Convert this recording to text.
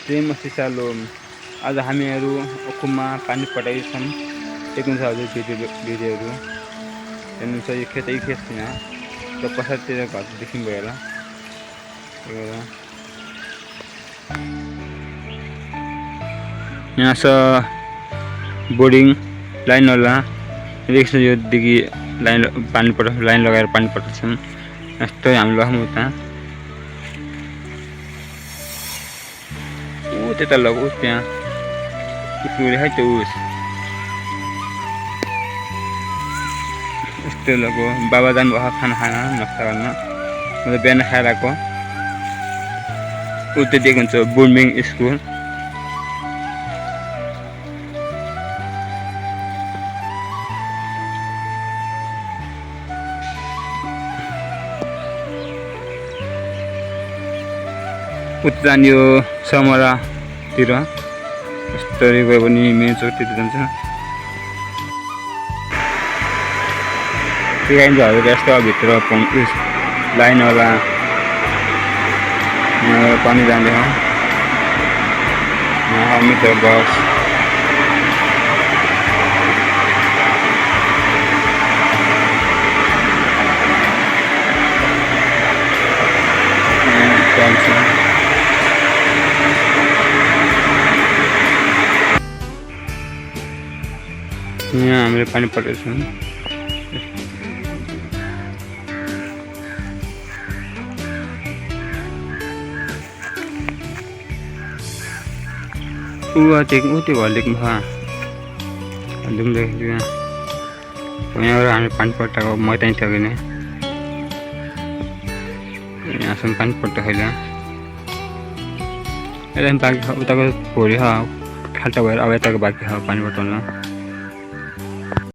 प्रेम सिसालो आज हामीहरू ओखुममा पानी पटाइछौँ देख्नुहुन्छ हजुर भिडियोहरू हेर्नुहुन्छ यो खेत छैन र पछाडितिर घर देखिनुभयो होला यहाँ छ बोर्डिङ लाइन होला देख्छ यो देखि लाइन पानी लाइन लगाएर पानी पटाउँछौँ यस्तै हामी लगाउँ उता त्यता लगौ त्यहाँ पुरै है त्यो यस्तो लगो बाबा जानुभयो खाना खाना नास्ता गर्न मतलब बिहान खाएर आएको उता दिएको हुन्छ बोर्डिङ स्कुल उता जाने यो समरातिर यस्तरी गयो भने मेन चोकतिर जान्छ त्यो कारण चाहिँ यस्तो भित्र लाइन होला पानी जाँदैछ मिटर बस यहाँ हामीले पानी पटाउँछौँ त्यो घर लेख्नु यहाँबाट हामी पानी पटाएको मैदान नि यहाँसम्म पानी पट्टा खैला यता बाँकी उताको भोलि खाल्टा भएर अब यताको बाँकी पानी पटाउन